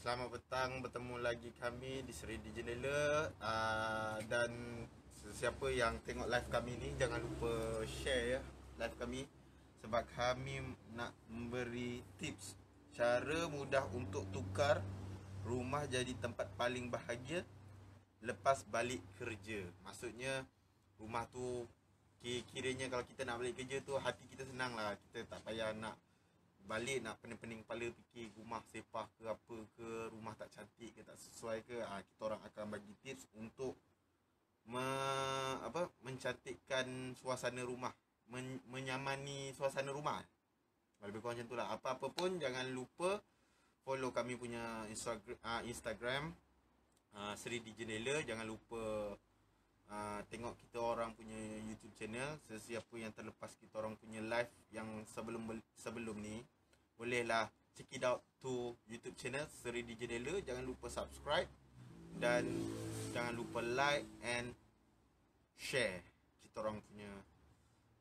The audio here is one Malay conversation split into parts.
Selamat petang, bertemu lagi kami di Seri di Jendela. Dan siapa yang tengok live kami ni, jangan lupa share ya live kami, sebab kami nak memberi tips cara mudah untuk tukar rumah jadi tempat paling bahagia lepas balik kerja. Maksudnya rumah tu kiranya kalau kita nak balik kerja tu, hati kita senang lah. Kita tak payah nak balik nak pening-pening kepala fikir rumah sepah ke apa ke, rumah tak cantik ke, tak sesuai ke. Kita orang akan bagi tips untuk mencantikkan suasana rumah, menyamani suasana rumah. Lebih kurang macam tu lah. Apa-apa pun jangan lupa follow kami punya Instagram Seri di Jendela. Jangan lupa tengok kita orang punya YouTube channel. Sesiapa yang terlepas kita orang punya live yang sebelum ni, bolehlah check it out to YouTube channel Seri di Jendela. Jangan lupa subscribe dan jangan lupa like and share kita orang punya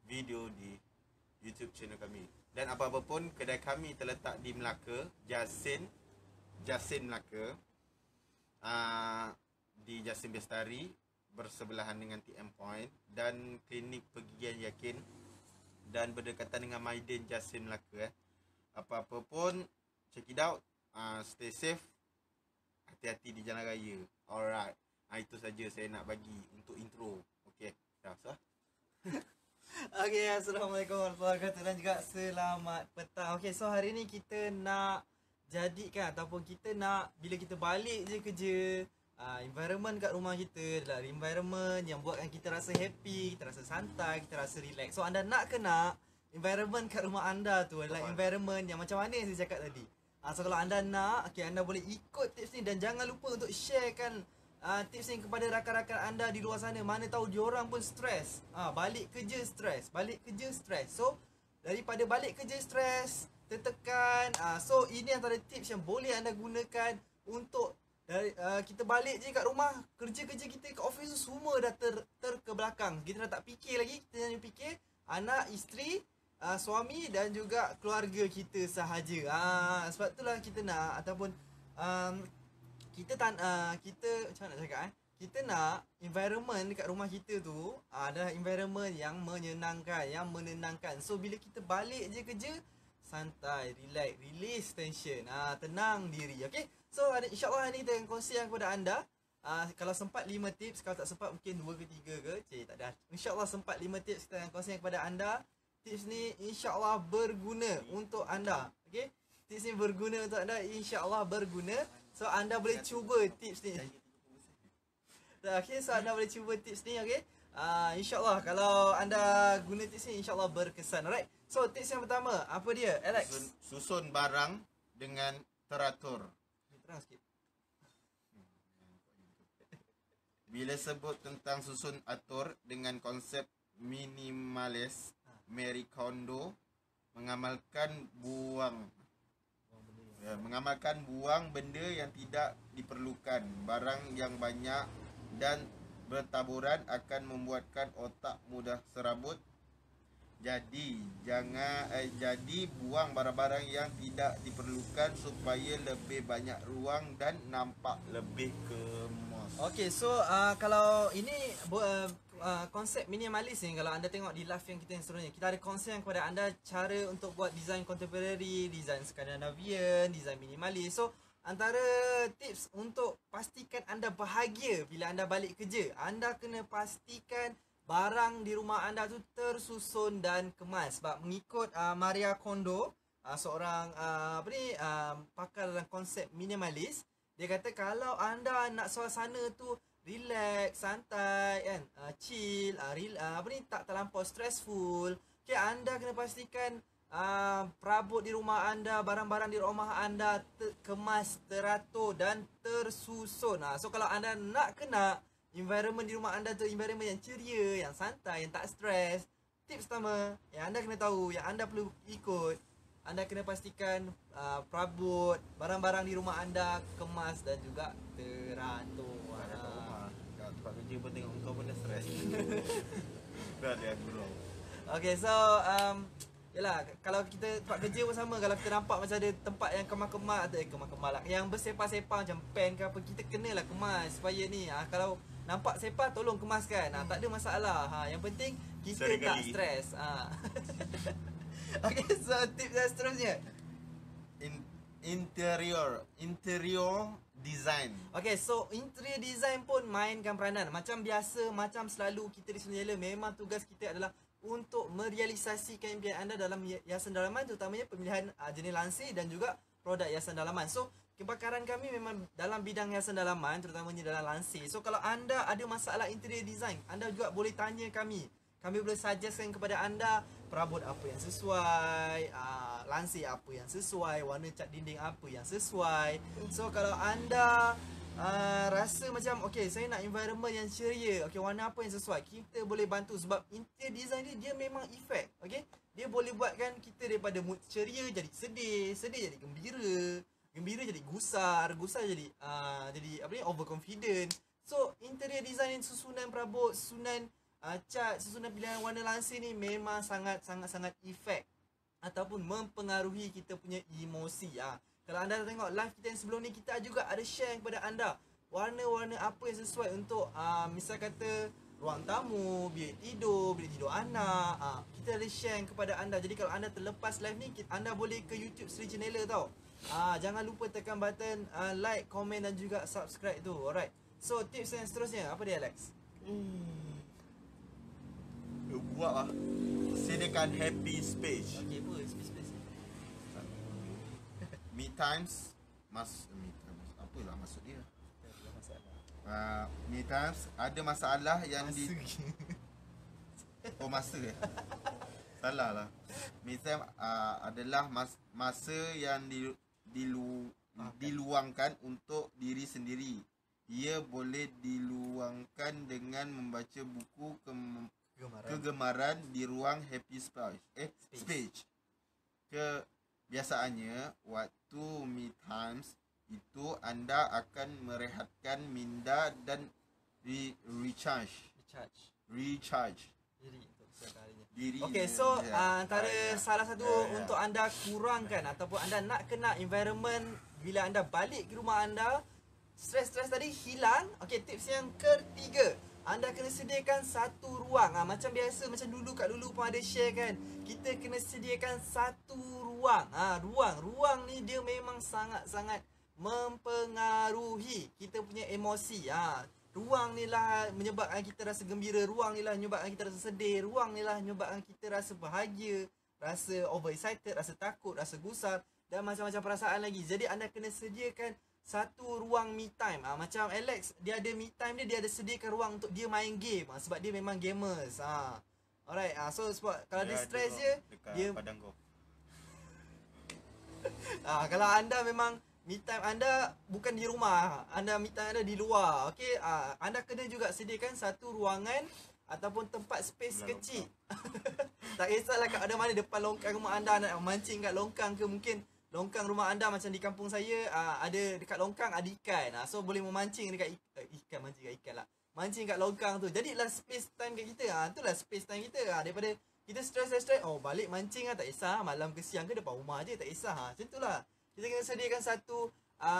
video di YouTube channel kami. Dan apa-apa pun, kedai kami terletak di Melaka, Jasin Melaka, di Jasin Bestari, bersebelahan dengan TM Point dan klinik Pergigian Yakin, dan berdekatan dengan Maiden Jasin Melaka. Apa-apa pun, check it out. Stay safe, hati-hati di jalan raya. Alright, itu saja saya nak bagi untuk intro. Okay, dah sah. Okay, Assalamualaikum warahmatullahi wabarakatuh dan juga selamat petang. Okay, so hari ni kita nak jadikan ataupun kita nak, bila kita balik je kerja, environment kat rumah kita adalah environment yang buatkan kita rasa happy, kita rasa santai, kita rasa relax. So anda nak ke nak environment kat rumah anda tu adalah environment yang macam mana yang saya cakap tadi. So kalau anda nak, okay, anda boleh ikut tips ni dan jangan lupa untuk sharekan tips ni kepada rakan-rakan anda di luar sana. Mana tahu diorang pun stres. Balik kerja stres. So daripada balik kerja stres, tertekan, so ini antara tips yang boleh anda gunakan untuk kita balik je kat rumah, kerja-kerja kita kat office tu semua dah ke belakang. Kita dah tak fikir lagi, kita hanya fikir anak, isteri, suami dan juga keluarga kita sahaja. Sebab itulah kita nak, ataupun kita macam mana nak cakap, kita nak environment dekat rumah kita tu adalah environment yang menyenangkan, yang menenangkan. So bila kita balik je kerja, santai, relax, release tension, tenang diri. Okay, so insyaAllah hari ni kita akan kongsikan kepada anda, kalau sempat 5 tips, kalau tak sempat mungkin 2 ke 3 ke, tak ada. InsyaAllah sempat 5 tips kita akan kongsikan kepada anda. Tips ni insyaAllah berguna untuk anda. Okay, tips ni berguna untuk anda, insyaAllah berguna. So anda boleh cuba tips ni. Okay, so anda boleh cuba tips ni. Okay, InsyaAllah kalau anda guna tips ni, InsyaAllah berkesan. Alright, so tips yang pertama, apa dia, Alex? Susun barang dengan teratur. Terang sikit. Bila sebut tentang susun atur dengan konsep minimalis, Marie Kondo mengamalkan buang benda yang tidak diperlukan. Barang yang banyak dan bertaburan akan membuatkan otak mudah serabut. Jadi buang barang-barang yang tidak diperlukan supaya lebih banyak ruang dan nampak lebih kemas. Okay, so kalau ini konsep minimalis ni, kalau anda tengok di live yang kita yang seterusnya, kita ada konsep kepada anda cara untuk buat design contemporary, design Scandinavian, design minimalis. So antara tips untuk pastikan anda bahagia bila anda balik kerja, anda kena pastikan barang di rumah anda tu tersusun dan kemas. Sebab mengikut Marie Kondo, seorang pakar dalam konsep minimalis, dia kata kalau anda nak suasana tu relax, santai kan, chill, tak terlampau stressful, okay, anda kena pastikan perabot di rumah anda, barang-barang di rumah anda kemas, teratur dan tersusun. So kalau anda nak kena environment di rumah anda tu environment yang ceria, yang santai, yang tak stres, tips pertama yang anda kena tahu, yang anda perlu ikut, anda kena pastikan perabot, barang-barang di rumah anda kemas dan juga teratur. Tempat kerja pun tengok kau pun dah stres. Dah dia gurau. Okay, so Yalah, kalau kita tempat kerja pun sama. Kalau kita nampak macam ada tempat yang kemas-kemas atau kemas-kemas lah, yang bersepah-sepah macam pen ke apa, kita kenalah kemas supaya ni. Kalau nampak sepah tolong kemaskan. Tak ada masalah. Yang penting kita Sering tak kali. stres. Okay, so tips yang seterusnya. Interior design. Okay, so interior design pun mainkan peranan. Macam biasa, macam selalu kita di Sunjela, memang tugas kita adalah untuk merealisasikan impian anda dalam hiasan dalaman, terutamanya pemilihan jenis lansir dan juga produk hiasan dalaman. So, kebakaran kami memang dalam bidang hiasan dalaman, terutamanya dalam lansir. So, kalau anda ada masalah interior design, anda juga boleh tanya kami. Kami boleh suggestkan kepada anda perabot apa yang sesuai, lansir apa yang sesuai, warna cat dinding apa yang sesuai. So, kalau anda rasa macam okay, saya nak environment yang ceria, okay, warna apa yang sesuai, kita boleh bantu. Sebab interior design dia memang efek, okay, dia boleh buatkan kita daripada mood ceria jadi sedih, sedih jadi gembira, gembira jadi gusar, gusar jadi apa ni, overconfident. So interior design, susunan perabot, susunan cat, susunan pilihan warna lansir ni memang sangat efek ataupun mempengaruhi kita punya emosi. Kalau anda dah tengok live kita yang sebelum ni, kita juga ada share kepada anda warna-warna apa yang sesuai untuk misal kata ruang tamu, bilik tidur anak. Kita ada share kepada anda. Jadi kalau anda terlepas live ni, anda boleh ke YouTube Sri Janela tau. Jangan lupa tekan button like, komen dan juga subscribe tu. Alright. So tips yang seterusnya apa dia, Alex? Buat lah, sediakan happy space. Okay, apa space? Me times apalah maksud dia. Me times ada masalah yang masa salah lah. Me time adalah masa yang diluangkan untuk diri sendiri. Ia boleh diluangkan dengan membaca buku kegemaran di ruang happy space. Biasaannya waktu me times itu anda akan merehatkan minda dan recharge diri. Okay, so antara salah satu untuk anda kurangkan ataupun anda nak kena environment bila anda balik ke rumah anda, stres tadi hilang. Okay, tips yang ketiga, anda kena sediakan satu ruang. Macam biasa, macam dulu kat dulu pun ada share kan, kita kena sediakan satu ruang. Ruang ni dia memang sangat mempengaruhi kita punya emosi. Ruang ni lah menyebabkan kita rasa gembira, ruang ni lah menyebabkan kita rasa sedih, ruang ni lah menyebabkan kita rasa bahagia, rasa overexcited, rasa takut, rasa gusar dan macam-macam perasaan lagi. Jadi anda kena sediakan satu ruang me time. Macam Alex, dia ada me time dia ada sediakan ruang untuk dia main game. Sebab dia memang gamers. Alright. So sebab kalau dia stres je, dia padang golf. kalau anda memang me time anda bukan di rumah, anda me time anda di luar, okey, anda kena juga sediakan satu ruangan ataupun tempat space kecil. Tak kisahlah kat ada mana, depan longkang rumah anda nak mancing kat longkang ke, mungkin longkang rumah anda macam di kampung saya ada dekat longkang ada ikan. So boleh memancing dekat mancing kat ikan lah. Mancing kat longkang tu. Jadilah space time kat kita. Itulah space time kita. Daripada kita stres, balik mancing tak kisah, malam ke siang ke depan rumah je tak kisah. Macam itulah. Kita kena sediakan satu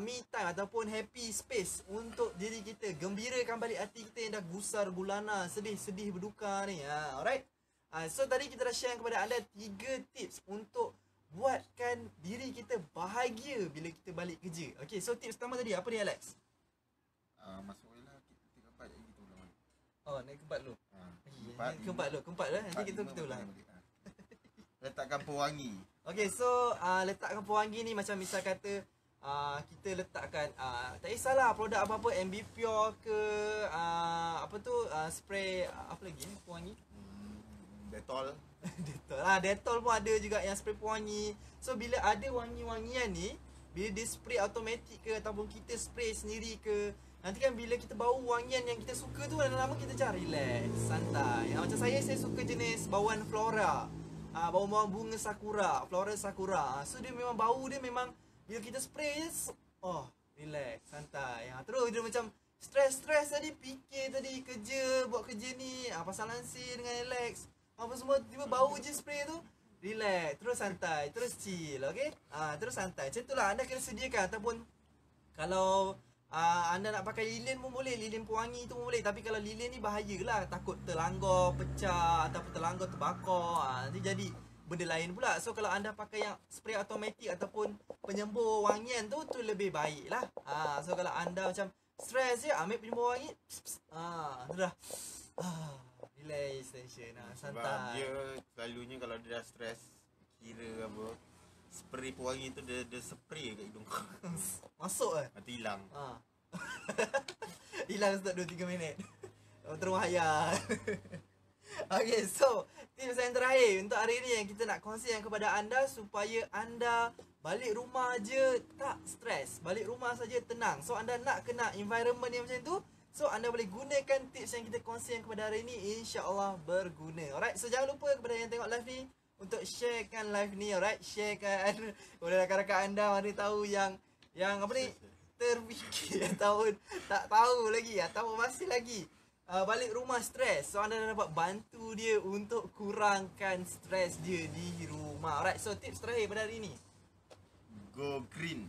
me time ataupun happy space untuk diri kita. Gembirakan balik hati kita yang dah gusar gulana, sedih berduka ni. Alright. So tadi kita dah share kepada anda 3 tips untuk buatkan diri kita bahagia bila kita balik kerja. Okay, so tips pertama tadi apa dia, Alex? Masuklah kita keempat lagi tu lah. Naik keempat dulu. Keempat lah. Nanti kita ulang. Letakkan pewangi. Okay, so letakkan pewangi ni macam misal kata kita letakkan tak kisahlah produk apa-apa, MB Pure ke spray apa lagi pewangi? Dettol. Dettol pun ada juga yang spray pewangi. So bila ada wangi-wangian ni, bila dia spray automatik ke ataupun kita spray sendiri ke, nanti kan bila kita bau wangian yang kita suka tu, lama-lama kita macam relax, santai. Macam saya suka jenis bauan flora, bau-bau bunga sakura, flora sakura. So dia memang bau dia memang bila kita spray je, relax, santai. Terus dia macam stres tadi, fikir tadi buat kerja ni, pasal lansir dengan Alex apa semua, tiba bau je spray tu, relax, terus santai, terus chill, okey? Terus santai. Macam itulah anda kena sediakan ataupun kalau anda nak pakai lilin pun boleh, lilin pewangi tu pun boleh. Tapi kalau lilin ni bahayalah, takut terlanggar, pecah ataupun terlanggar terbakar. Nanti jadi benda lain pula. So kalau anda pakai yang spray automatik ataupun penyembur wangian tu lebih baik lah. So kalau anda macam stres je, ambil penyembur wangi, tu dah relax tension, Sebab santai. dia selalunya kalau dia dah stres, kira apa, spray pewangi tu dia spray kat hidung kau. Masuk ke? Nanti hilang. Hilang setiap 2-3 minit. Terus hayal. Okay, so tips yang terakhir untuk hari ni yang kita nak kongsikan kepada anda supaya anda balik rumah je tak stres, balik rumah saja tenang. So anda nak kena environment yang macam tu, so anda boleh gunakan tips yang kita kongsikan kepada hari ni, insya-Allah berguna. Alright, so jangan lupa kepada yang tengok live ni untuk sharekan live ni, alright, sharekan kepada rakan-rakan anda mana tahu yang apa ni terfikir ataupun tak tahu lagi ataupun masih lagi balik rumah stres. So anda dah dapat bantu dia untuk kurangkan stres dia di rumah. Alright, so tips terakhir pada hari ni, Go green.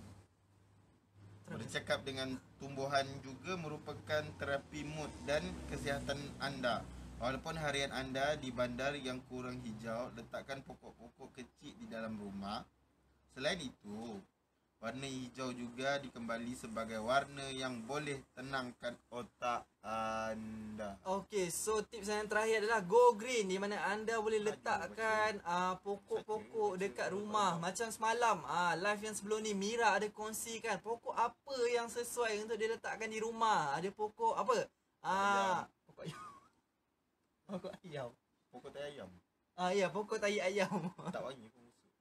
Bercakap dengan tumbuhan juga merupakan terapi mood dan kesihatan anda. Walaupun harian anda di bandar yang kurang hijau, letakkan pokok-pokok kecil di dalam rumah. Selain itu, warna hijau juga dikembali sebagai warna yang boleh tenangkan otak anda. Okay, so tips yang terakhir adalah go green, di mana anda boleh letakkan pokok-pokok dekat rumah. Macam semalam live yang sebelum ni Mira ada kongsikan pokok apa yang sesuai untuk dia letakkan di rumah. Ada pokok apa? Pokok ayam. Pokok ayam. Pokok tai ayam. Ya, pokok tai ayam. Tak wangi pun busuk.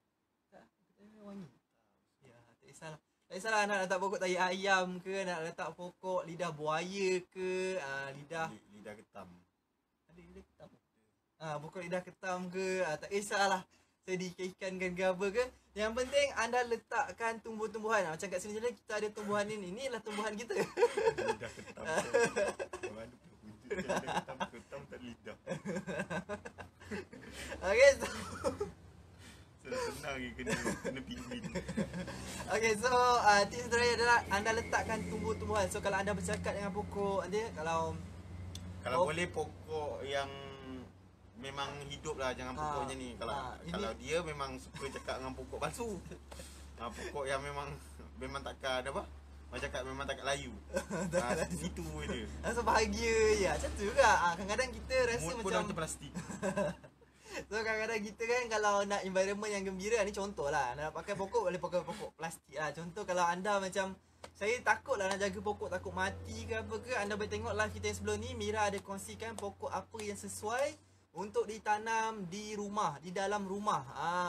Tak, pokok tai ayam wangi. Ya, tak kisahlah. Tak kisahlah nak letak pokok tai ayam ke, nak letak pokok lidah buaya ke, Lidah ketam. ada lidah ketam. Pokok lidah ketam ke, tak kisahlah. Sedikitkan ke apa ke. Yang penting anda letakkan tumbuh-tumbuhan. Macam kat sini je kita ada tumbuhan ini. Inilah tumbuhan kita. Lidah ketam. Mana wujud lidah ketam tak lidah. Okay, so Senang je kena pinggin. okay, so tips terakhir adalah anda letakkan tumbuh-tumbuhan. So kalau anda bercakap dengan pokok dia, kalau boleh pokok yang memang hidup lah, jangan pokoknya ni. Kalau dia memang suka cakap dengan pokok palsu. Pokok yang memang takkan apa? Macam cakap memang takkan layu. Situ je. rasa bahagia je. Macam tu juga. Kadang-kadang kita rasa Mood pun macam macam plastik. so kadang-kadang kita kan kalau nak environment yang gembira, ni contoh lah, nak pakai pokok boleh pakai pokok plastik lah. Contoh kalau anda macam saya takut lah nak jaga pokok, takut mati ke apa ke, anda boleh tengok live kita yang sebelum ni. Mira ada kongsikan pokok apa yang sesuai untuk ditanam di rumah, di dalam rumah.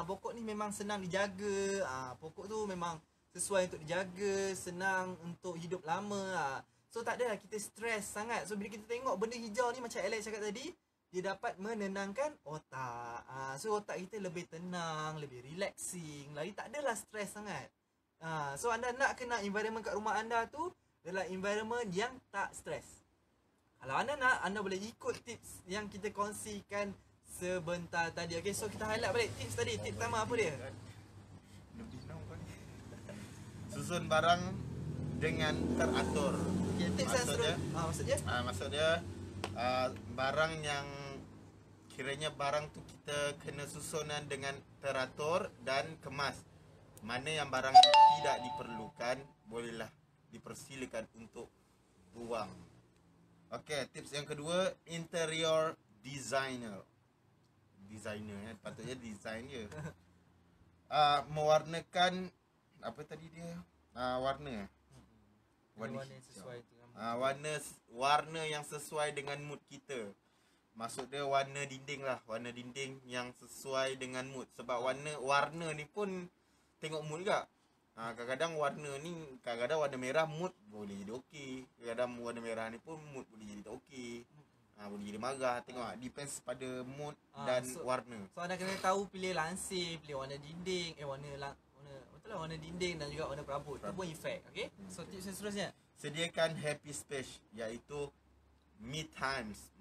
Pokok ni memang senang dijaga. Pokok tu memang sesuai untuk dijaga, senang untuk hidup lama. So tak adalah kita stres sangat. So bila kita tengok benda hijau ni, macam Alex cakap tadi, dia dapat menenangkan otak. So otak kita lebih tenang, lebih relaxing, lagi tak adalah stres sangat. So anda nak kena environment kat rumah anda tu adalah environment yang tak stres. Kalau anda nak, anda boleh ikut tips yang kita kongsikan sebentar tadi. Okay, so kita highlight balik tips tadi. Tips pertama apa dia? Lebih nampak ni. Susun barang dengan teratur. Okay, tips yang maksudnya? Maksudnya barang yang kiranya barang tu kita kena susunan dengan teratur dan kemas. Mana yang barang tidak diperlukan, bolehlah dipersilakan untuk buang. Okey, tips yang kedua, interior designer. Patutnya design je. Mewarnakan apa tadi dia? Warna. Warna yang sesuai dengan warna yang sesuai dengan mood kita. Maksud dia warna dinding lah, warna dinding yang sesuai dengan mood. Sebab warna ni pun tengok mood juga. Kadang-kadang warna ni, kadang-kadang warna merah mood boleh jadi okey. Kadang-kadang warna merah ni pun mood boleh jadi tak okey. Boleh jadi marah. Tengok depends pada mood dan warna. So anda kena tahu pilih lansir, pilih warna dinding, betul lah, warna dinding dan juga warna perabot. Itu pun efek, okey? So tips yang seterusnya, sediakan happy space, iaitu me times,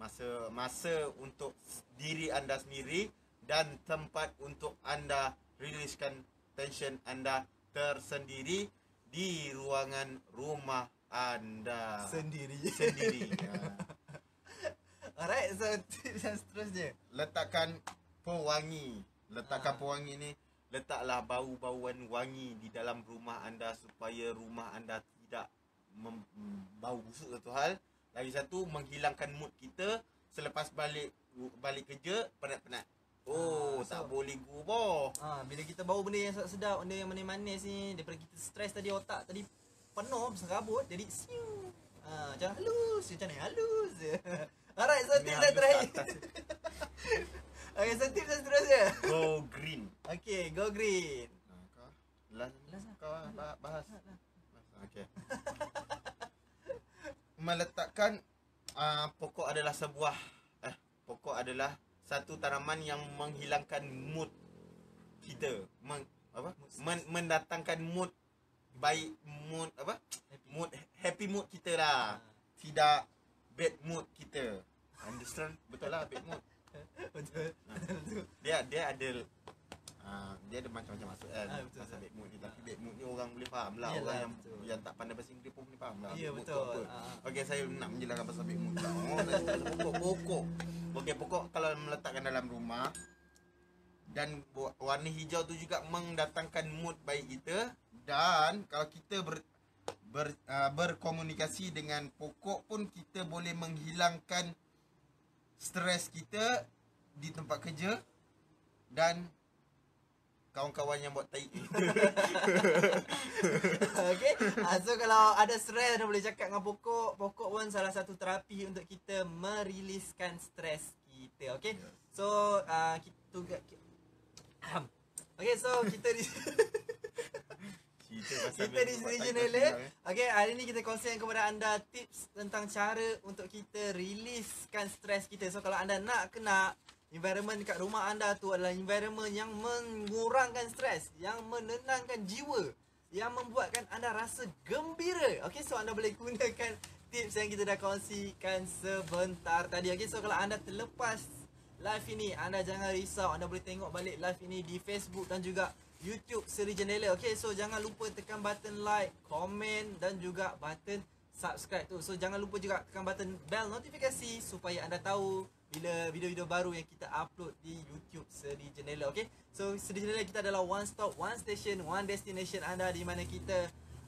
masa untuk diri anda sendiri dan tempat untuk anda riliskan tension anda tersendiri di ruangan rumah anda Sendiri. Ya. Alright, so tips yang seterusnya. Letakkan pewangi. Pewangi ni, letaklah bau-bauan wangi di dalam rumah anda supaya rumah anda tidak bau busuk, satu hal. Lagi satu, menghilangkan mood kita selepas balik kerja penat-penat. Tak boleh guboh. Bila kita bau benda yang sedap-sedap, benda yang manis-manis ni, daripada kita stres tadi, otak tadi penuh serabut, jadi siu. Macam halus, macam ni halus je. Alright, so tips yang terakhir. Okay, so tips yang seterusnya. Go green. Okay, go green. Last kau bahas. Okay. Meletakkan pokok adalah satu tanaman yang menghilangkan mood kita, mendatangkan mood baik, happy mood kita lah, tidak bad mood kita. Understand? Betul lah, bad mood. Betul. Dia ada macam-macam maksud kan. Betul, Pasal bad mood ni, tapi bad mood ni orang boleh faham lah. Yalah, Orang betul. yang tak pandai bahasa Inggeris pun boleh faham lah. Ya, bad mood tu betul. apa. Okey, saya nak menjelaskan pasal bad mood lah. Pokok. Okey, pokok kalau meletakkan dalam rumah dan warna hijau tu juga mendatangkan mood baik kita. Dan kalau kita berkomunikasi dengan pokok pun, kita boleh menghilangkan stres kita di tempat kerja dan kawan-kawan yang buat tai. Okay, so kalau ada stres, anda boleh cakap dengan pokok. Pokok pun salah satu terapi untuk kita meriliskan stres kita. Okay, so kita di kita di Seri Jenela. Okay, hari ni kita kongsikan kepada anda tips tentang cara untuk kita riliskan stres kita. So kalau anda nak environment kat rumah anda tu adalah environment yang mengurangkan stres, yang menenangkan jiwa, yang membuatkan anda rasa gembira. Okay, so anda boleh gunakan tips yang kita dah kongsikan sebentar tadi. Okay, so kalau anda terlepas live ini, anda jangan risau. Anda boleh tengok balik live ini di Facebook dan juga YouTube Seri Jendela. Okay, so jangan lupa tekan button like, komen dan juga button subscribe tu. So jangan lupa juga tekan button bell notifikasi supaya anda tahu bila video-video baru yang kita upload di YouTube Seri Jendela. Okay, so Seri Jendela kita adalah one stop, one station, one destination anda, di mana kita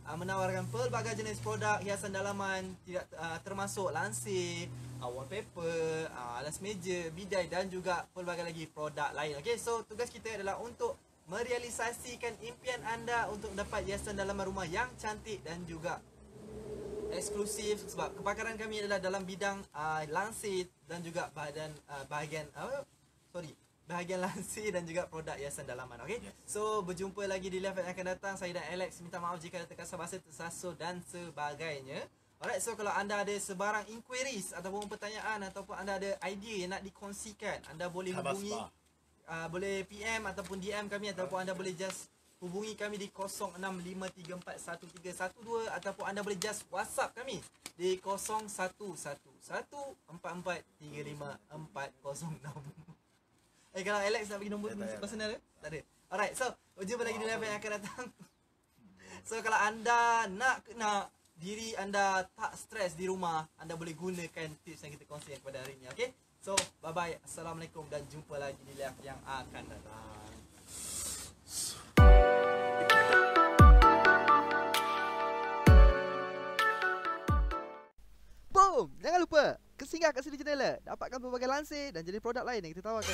menawarkan pelbagai jenis produk hiasan dalaman, tidak termasuk lansir, wallpaper, alas meja, bidai dan juga pelbagai lagi produk lain. Okay, so tugas kita adalah untuk merealisasikan impian anda untuk dapat hiasan dalaman rumah yang cantik dan juga eksklusif, sebab kepakaran kami adalah dalam bidang lansir dan juga bahagian lansir dan juga produk hiasan dalaman. Okay, so berjumpa lagi di live yang akan datang. Saya dan Alex minta maaf jika ada terkasar bahasa, tersasul dan sebagainya. Alright, so kalau anda ada sebarang inquiries ataupun pertanyaan ataupun anda ada idea yang nak dikongsikan, anda boleh hubungi, boleh PM ataupun DM kami, ataupun anda boleh just hubungi kami di 0653411312, ataupun anda boleh just WhatsApp kami di 0111435406. Kalau Alex nak bagi nombor personal ke? Tak ada. Alright, so berjumpa lagi di live yang akan datang. So kalau anda nak diri anda tak stres di rumah, anda boleh gunakan tips yang kita kongsikan pada hari ini. Okay, so bye bye, assalamualaikum dan jumpa lagi di live yang akan datang. Boom! Jangan lupa singgah kat Seri Jendela, dapatkan pelbagai lansir dan jenis produk lain yang kita tawarkan.